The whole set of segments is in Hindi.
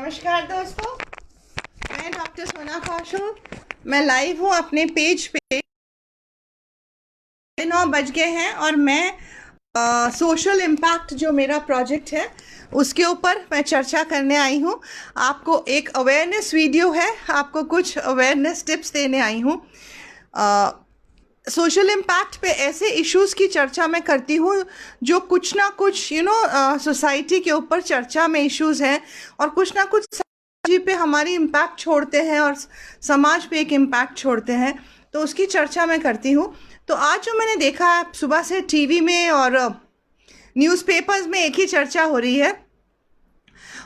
नमस्कार दोस्तों, मैं डॉक्टर सोना कौशल। मैं लाइव हूँ अपने पेज पे। 9 बज गए हैं और मैं सोशल इम्पैक्ट जो मेरा प्रोजेक्ट है उसके ऊपर मैं चर्चा करने आई हूँ। आपको एक अवेयरनेस वीडियो है, आपको कुछ अवेयरनेस टिप्स देने आई हूँ। सोशल इम्पैक्ट पे ऐसे इश्यूज़ की चर्चा मैं करती हूँ जो कुछ ना कुछ सोसाइटी के ऊपर चर्चा में इश्यूज़ हैं और कुछ ना कुछ सोसाइटी पे हमारी इम्पैक्ट छोड़ते हैं और समाज पे एक इम्पैक्ट छोड़ते हैं, तो उसकी चर्चा मैं करती हूँ। तो आज जो मैंने देखा है सुबह से टीवी में और न्यूज़पेपर्स में एक ही चर्चा हो रही है,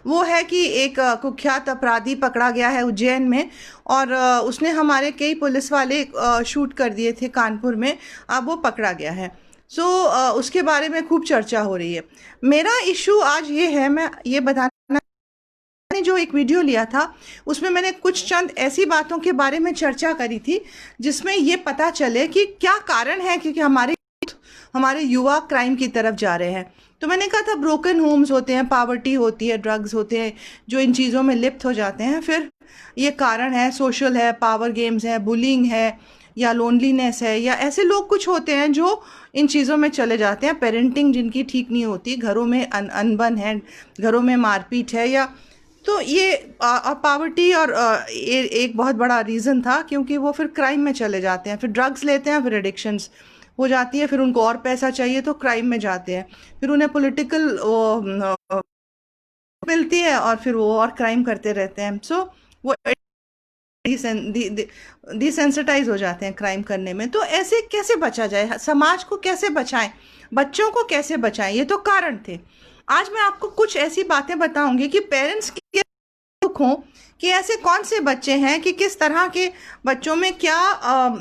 वो है कि एक कुख्यात अपराधी पकड़ा गया है उज्जैन में और उसने हमारे कई पुलिस वाले शूट कर दिए थे कानपुर में। अब वो पकड़ा गया है। सो उसके बारे में खूब चर्चा हो रही है। मेरा इशू आज ये है, मैं ये बताना, मैंने जो एक वीडियो लिया था उसमें मैंने कुछ चंद ऐसी बातों के बारे में चर्चा करी थी जिसमें ये पता चले कि क्या कारण है क्योंकि हमारे युवा क्राइम की तरफ जा रहे हैं। तो मैंने कहा था ब्रोकन होम्स होते हैं, पावर्टी होती है, ड्रग्स होते हैं जो इन चीज़ों में लिप्त हो जाते हैं। फिर ये कारण है, सोशल है, पावर गेम्स है, बुलिंग है या लोनलीनेस है, या ऐसे लोग कुछ होते हैं जो इन चीज़ों में चले जाते हैं। पेरेंटिंग जिनकी ठीक नहीं होती, घरों में अनबन है, घरों में मारपीट है, या तो ये पावर्टी और ये एक बहुत बड़ा रीज़न था क्योंकि वो फिर क्राइम में चले जाते हैं, फिर ड्रग्स लेते हैं, फिर एडिक्शंस हो जाती है, फिर उनको और पैसा चाहिए तो क्राइम में जाते हैं, फिर उन्हें पॉलिटिकल मिलती है और फिर वो और क्राइम करते रहते हैं। सो वो डिसेंसिटाइज हो जाते हैं क्राइम करने में। तो ऐसे कैसे बचा जाए, समाज को कैसे बचाएं, बच्चों को कैसे बचाएं, ये तो कारण थे। आज मैं आपको कुछ ऐसी बातें बताऊंगी कि पेरेंट्स की दुख हो कि ऐसे कौन से बच्चे हैं, कि किस तरह के बच्चों में क्या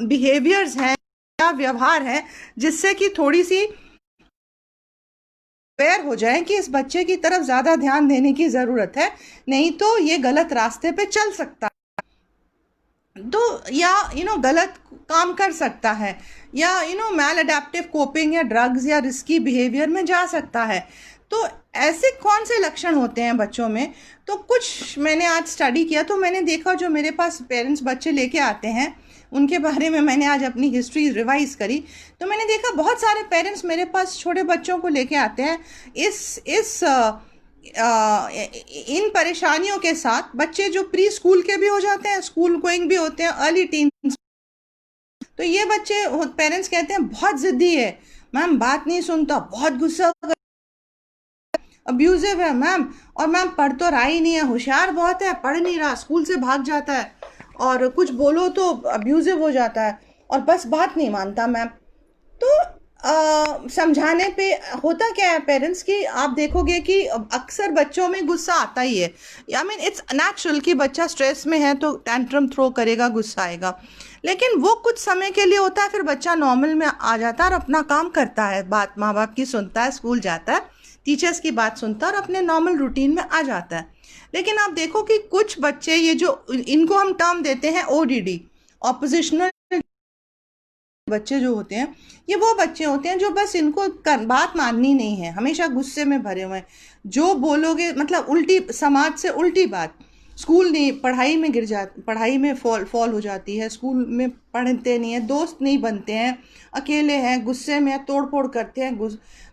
बिहेवियर्स हैं, क्या व्यवहार है, जिससे कि थोड़ी सी अवेयर हो जाए कि इस बच्चे की तरफ ज़्यादा ध्यान देने की ज़रूरत है, नहीं तो ये गलत रास्ते पे चल सकता है, तो या गलत काम कर सकता है, या मैल अडेप्टिव कोपिंग या ड्रग्स या रिस्की बिहेवियर में जा सकता है। तो ऐसे कौन से लक्षण होते हैं बच्चों में? तो कुछ मैंने आज स्टडी किया तो मैंने देखा, जो मेरे पास पेरेंट्स बच्चे लेके आते हैं उनके बारे में मैंने आज अपनी हिस्ट्री रिवाइज करी। तो मैंने देखा बहुत सारे पेरेंट्स मेरे पास छोटे बच्चों को लेके आते हैं इन परेशानियों के साथ। बच्चे जो प्री स्कूल के भी हो जाते हैं, स्कूल गोइंग भी होते हैं, अर्ली टीन। तो ये बच्चे, पेरेंट्स कहते हैं बहुत जिद्दी है मैम, बात नहीं सुनता, बहुत गुस्सा, अब्यूजिव है मैम, और मैम पढ़ तो रहा ही नहीं है, होशियार बहुत है, पढ़ नहीं रहा, स्कूल से भाग जाता है, और कुछ बोलो तो अब्यूजिव हो जाता है, और बस बात नहीं मानता मैम। तो समझाने पे होता क्या है पेरेंट्स की, आप देखोगे कि अक्सर बच्चों में गुस्सा आता ही है। आई मीन इट्स नेचुरल कि बच्चा स्ट्रेस में है तो टैंट्रम थ्रो करेगा, गुस्सा आएगा, लेकिन वो कुछ समय के लिए होता है, फिर बच्चा नॉर्मल में आ जाता है और अपना काम करता है, बात माँ बाप की सुनता है, स्कूल जाता है, टीचर्स की बात सुनता है और अपने नॉर्मल रूटीन में आ जाता है। लेकिन आप देखो कि कुछ बच्चे, ये जो इनको हम टर्म देते हैं ओडीडी, ऑपोजिशनल बच्चे जो होते हैं, ये वो बच्चे होते हैं जो बस इनको बात माननी नहीं है, हमेशा गुस्से में भरे हुए हैं, जो बोलोगे मतलब उल्टी, समाज से उल्टी बात, स्कूल नहीं, पढ़ाई में गिर जाती, पढ़ाई में फॉल हो जाती है, स्कूल में पढ़ते नहीं है, दोस्त नहीं बनते हैं, अकेले हैं, गुस्से में तोड़ फोड़ करते हैं,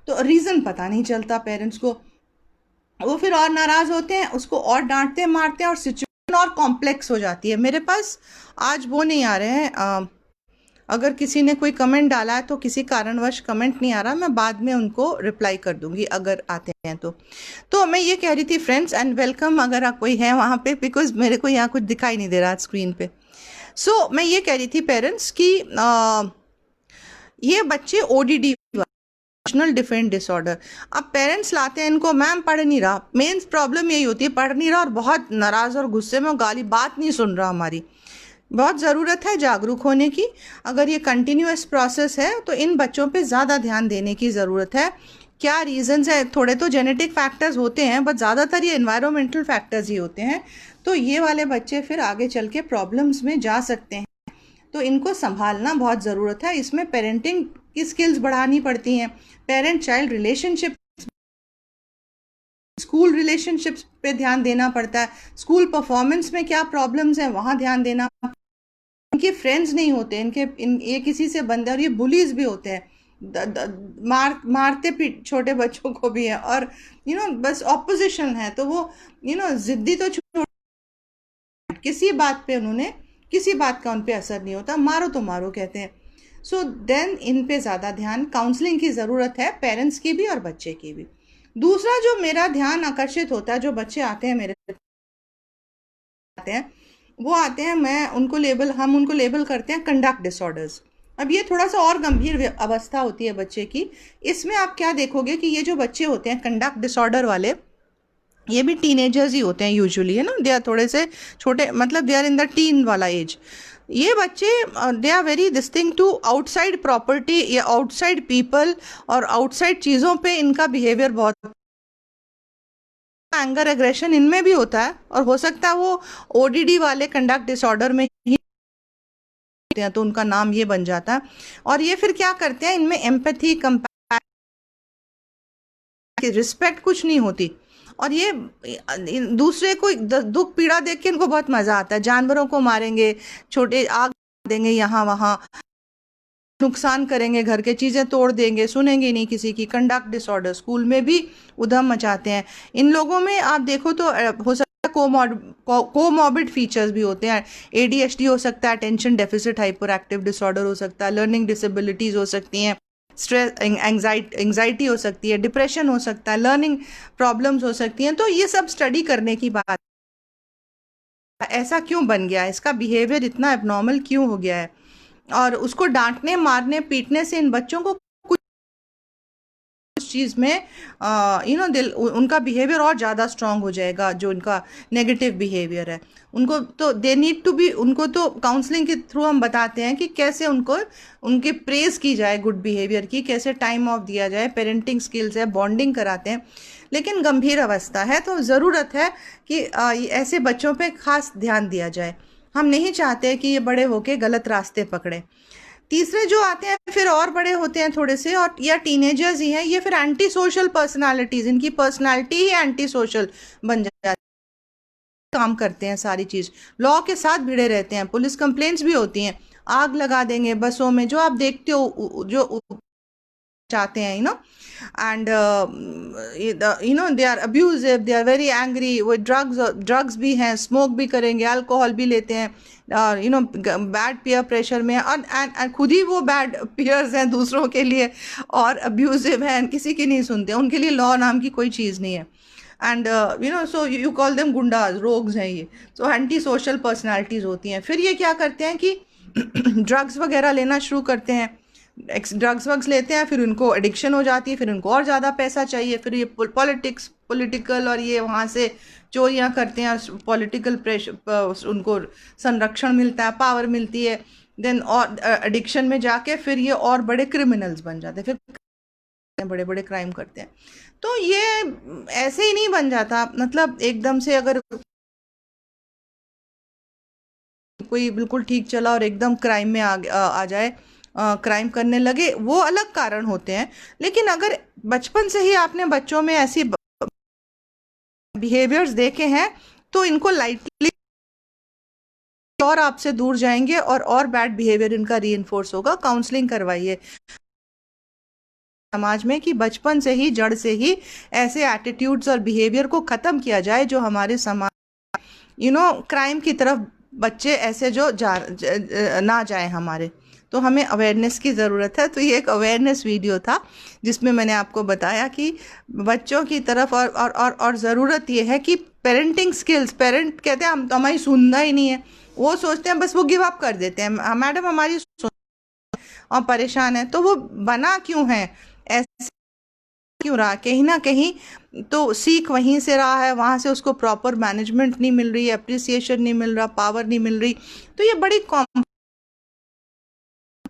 तो रीज़न पता नहीं चलता पेरेंट्स को, वो फिर और नाराज़ होते हैं, उसको और डांटते मारते हैं और सिचुएशन और कॉम्प्लेक्स हो जाती है। मेरे पास आज वो नहीं आ रहे हैं, अगर किसी ने कोई कमेंट डाला है तो किसी कारणवश कमेंट नहीं आ रहा, मैं बाद में उनको रिप्लाई कर दूंगी अगर आते हैं तो मैं ये कह रही थी फ्रेंड्स, एंड वेलकम अगर आप कोई है वहाँ पे, बिकॉज मेरे को यहाँ कुछ दिखाई नहीं दे रहा स्क्रीन पे। सो मैं ये कह रही थी पेरेंट्स की ये बच्चे ओडीडी, इमोशनल डिफरेंट डिसऑर्डर, अब पेरेंट्स लाते हैं इनको, मैम पढ़ नहीं रहा, मेन प्रॉब्लम यही होती है, पढ़ नहीं रहा और बहुत नाराज़ और गुस्से में, गाली, बात नहीं सुन रहा हमारी। बहुत ज़रूरत है जागरूक होने की। अगर ये कंटिन्यूअस प्रोसेस है तो इन बच्चों पे ज़्यादा ध्यान देने की ज़रूरत है। क्या रीजंस है? थोड़े तो जेनेटिक फैक्टर्स होते हैं, बट ज़्यादातर ये एनवायरमेंटल फैक्टर्स ही होते हैं। तो ये वाले बच्चे फिर आगे चल के प्रॉब्लम्स में जा सकते हैं, तो इनको संभालना बहुत ज़रूरत है। इसमें पेरेंटिंग की स्किल्स बढ़ानी पड़ती हैं, parent child relationship, school school relationships पे ध्यान देना पड़ता है, स्कूल परफॉर्मेंस में क्या प्रॉब्लम्स हैं वहाँ ध्यान देना, इनके फ्रेंड्स नहीं होते, ये किसी से बंदे, और ये बुलीज भी होते हैं, मारते पीट छोटे बच्चों को भी है, और बस ऑपोजिशन है, तो वो जिद्दी तो किसी बात पे उन्होंने, किसी बात का उन पे असर नहीं होता, मारो तो मारो कहते हैं। सो देन इन पे ज़्यादा ध्यान, काउंसलिंग की ज़रूरत है, पेरेंट्स की भी और बच्चे की भी। दूसरा जो मेरा ध्यान आकर्षित होता है, जो बच्चे आते हैं मेरे आते हैं, वो आते हैं, हम उनको लेबल करते हैं कंडक्ट डिसऑर्डर्स। अब ये थोड़ा सा और गंभीर अवस्था होती है बच्चे की। इसमें आप क्या देखोगे कि ये जो बच्चे होते हैं कंडक्ट डिसऑर्डर वाले, ये भी टीनेजर्स ही होते हैं यूजुअली, है ना, दे आर थोड़े से छोटे, मतलब they are in the teen वाला एज। ये बच्चे they are very this thing to outside property या आउटसाइड पीपल और आउटसाइड चीज़ों पे इनका बिहेवियर बहुत, एंगर एग्रेशन इनमें भी होता है, और हो सकता है वो ओडीडी वाले कंडक्ट डिसऑर्डर में ही होते हैं, तो उनका नाम ये बन जाता है। और ये फिर क्या करते हैं, इनमें एम्पैथी, कंपैशन, रिस्पेक्ट कुछ नहीं होती, और ये दूसरे को दुख पीड़ा देख के इनको बहुत मजा आता है, जानवरों को मारेंगे, छोटे आग देंगे यहाँ वहाँ, नुकसान करेंगे, घर के चीज़ें तोड़ देंगे, सुनेंगे नहीं किसी की। कंडक्ट डिसऑर्डर स्कूल में भी उधम मचाते हैं। इन लोगों में आप देखो तो हो सकता है कोमॉर्बिड फीचर्स भी होते हैं, एडीएचडी हो सकता है, attention deficit hyper active disorder हो सकता है, लर्निंग डिसेबिलिटीज़ हो सकती हैं, स्ट्रेस, एंग्जाइटी हो सकती है, डिप्रेशन हो सकता है, लर्निंग प्रॉब्लम्स हो सकती हैं। तो ये सब स्टडी करने की बात, ऐसा क्यों बन गया है, इसका बिहेवियर इतना एबनॉर्मल क्यों हो गया है, और उसको डांटने, मारने, पीटने से इन बच्चों को कुछ चीज़ में उनका बिहेवियर और ज़्यादा स्ट्रांग हो जाएगा, जो इनका नेगेटिव बिहेवियर है। उनको तो दे नीड टू बी, उनको तो काउंसलिंग के थ्रू हम बताते हैं कि कैसे उनके प्रेज की जाए गुड बिहेवियर की, कैसे टाइम ऑफ दिया जाए, पेरेंटिंग स्किल्स है, बॉन्डिंग कराते हैं। लेकिन गंभीर अवस्था है तो ज़रूरत है कि ऐसे बच्चों पे खास ध्यान दिया जाए। हम नहीं चाहते कि ये बड़े होके गलत रास्ते पकड़े। तीसरे जो आते हैं फिर और बड़े होते हैं थोड़े से, और या टीनेजर्स ही हैं, ये फिर एंटी सोशल पर्सनालिटीज़, इनकी पर्सनालिटी ही एंटी सोशल बन जाती है, काम करते हैं, सारी चीज़ लॉ के साथ भिड़े रहते हैं, पुलिस कंप्लेंट्स भी होती हैं, आग लगा देंगे बसों में, जो आप देखते हो जो चाहते हैं, and they are abusive, they are very angry, वो ड्रग्स भी हैं, स्मोक भी करेंगे, अल्कोहल भी लेते हैं, बैड पीयर प्रेशर में, और खुद ही वो बैड पीयर्स हैं दूसरों के लिए, और अब्यूजिव हैं, किसी की नहीं सुनते, उनके लिए लॉ नाम की कोई चीज़ नहीं है। And so you call them गुंडाज, rogues हैं ये, सो एंटी सोशल पर्सनैलिटीज़ होती हैं। फिर ये क्या करते हैं कि ड्रग्स वगैरह लेना शुरू करते हैं, ड्रग्स लेते हैं, फिर उनको एडिक्शन हो जाती है, फिर उनको और ज़्यादा पैसा चाहिए, फिर ये पॉलिटिकल और ये वहाँ से चोरियाँ करते हैं, पॉलिटिकल प्रेशर, उनको संरक्षण मिलता है, पावर मिलती है, देन और एडिक्शन में जाके फिर ये और बड़े क्रिमिनल्स बन जाते हैं, फिर बड़े बड़े क्राइम करते हैं। तो ये ऐसे ही नहीं बन जाता, मतलब एकदम से अगर कोई बिल्कुल ठीक चला और एकदम क्राइम में आ जाए, क्राइम करने लगे, वो अलग कारण होते हैं। लेकिन अगर बचपन से ही आपने बच्चों में ऐसी बिहेवियर्स देखे हैं तो इनको लाइटली और आपसे दूर जाएंगे, और बैड बिहेवियर इनका रीइंफोर्स होगा। काउंसलिंग करवाइए समाज में कि बचपन से ही, जड़ से ही ऐसे एटीट्यूड्स और बिहेवियर को ख़त्म किया जाए, जो हमारे समाज क्राइम की तरफ बच्चे ऐसे जो ना जाए हमारे। तो हमें अवेयरनेस की ज़रूरत है। तो ये एक अवेयरनेस वीडियो था जिसमें मैंने आपको बताया कि बच्चों की तरफ और ज़रूरत ये है कि पेरेंटिंग स्किल्स, पेरेंट कहते हैं हम तो हमारी सुनना ही नहीं है, वो सोचते हैं बस, वो गिव अप कर देते हैं, मैडम हमारी और परेशान है। तो वो बना क्यों है ऐसे, क्यों रहा, कहीं ना कहीं तो सीख वहीं से रहा है, वहाँ से उसको प्रॉपर मैनेजमेंट नहीं मिल रही, अप्रिसिएशन नहीं मिल रहा, पावर नहीं मिल रही। तो ये बड़ी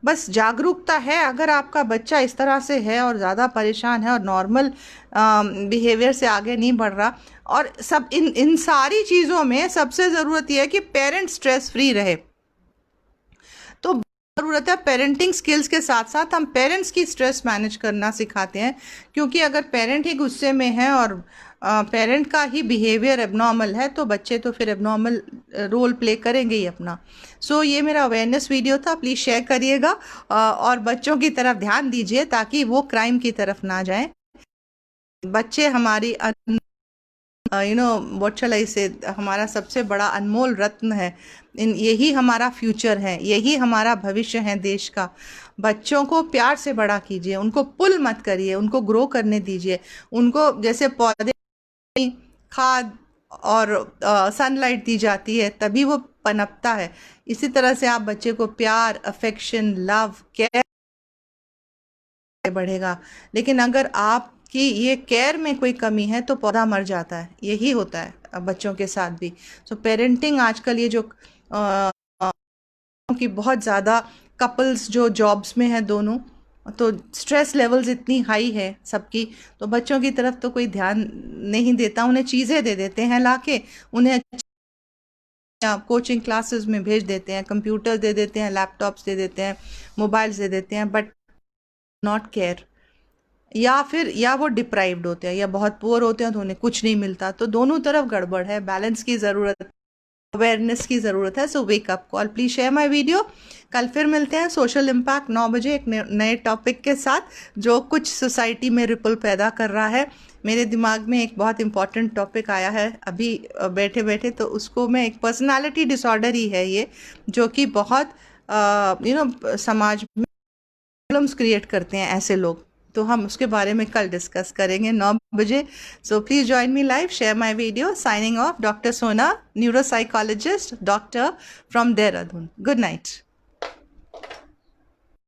बस जागरूकता है। अगर आपका बच्चा इस तरह से है और ज़्यादा परेशान है और नॉर्मल बिहेवियर से आगे नहीं बढ़ रहा, और सब इन सारी चीज़ों में सबसे ज़रूरत यह है कि पेरेंट स्ट्रेस फ्री रहे। तो ज़रूरत है। पेरेंटिंग स्किल्स के साथ साथ हम पेरेंट्स की स्ट्रेस मैनेज करना सिखाते हैं, क्योंकि अगर पेरेंट ही गुस्से में है और पेरेंट का ही बिहेवियर एबनॉर्मल है तो बच्चे तो फिर एबनॉर्मल रोल प्ले करेंगे ही अपना। सो ये मेरा अवेयरनेस वीडियो था, प्लीज़ शेयर करिएगा और बच्चों की तरफ ध्यान दीजिए ताकि वो क्राइम की तरफ ना जाएं। बच्चे हमारी व्हाट शैल आई से, हमारा सबसे बड़ा अनमोल रत्न है। यही हमारा फ्यूचर है, यही हमारा भविष्य है देश का। बच्चों को प्यार से बड़ा कीजिए, उनको पुल मत करिए, उनको ग्रो करने दीजिए। उनको जैसे पौधे खाद और सनलाइट दी जाती है तभी वो पनपता है, इसी तरह से आप बच्चे को प्यार, अफेक्शन, लव, केयर बढ़ेगा। लेकिन अगर आपकी ये केयर में कोई कमी है तो पौधा मर जाता है। यही होता है बच्चों के साथ भी। सो पेरेंटिंग आजकल ये जो कि बहुत ज़्यादा कपल्स जो जॉब्स में हैं दोनों, तो स्ट्रेस लेवल्स इतनी हाई है सबकी, तो बच्चों की तरफ तो कोई ध्यान नहीं देता। उन्हें चीज़ें दे देते हैं लाके, उन्हें कोचिंग क्लासेस में भेज देते हैं, कंप्यूटर दे देते हैं, लैपटॉप्स दे देते हैं, मोबाइल्स दे देते हैं, बट नॉट केयर। या वो डिप्राइव्ड होते हैं या बहुत पुअर होते हैं तो उन्हें कुछ नहीं मिलता। तो दोनों तरफ गड़बड़ है, बैलेंस की ज़रूरत, अवेयरनेस की ज़रूरत है। So wake up call, please share my video. कल फिर मिलते हैं सोशल इम्पैक्ट 9 बजे एक नए टॉपिक के साथ जो कुछ सोसाइटी में रिपल पैदा कर रहा है। मेरे दिमाग में एक बहुत इंपॉर्टेंट टॉपिक आया है अभी बैठे बैठे, तो उसको मैं, एक पर्सनालिटी डिसऑर्डर ही है ये, जो कि बहुत समाज में प्रॉब्लम्स क्रिएट करते हैं ऐसे लोग। तो हम उसके बारे में कल डिस्कस करेंगे 9 बजे। So please join me live, share my video. Signing off, doctor Sona, neuropsychologist, doctor from Dehradun. Good night.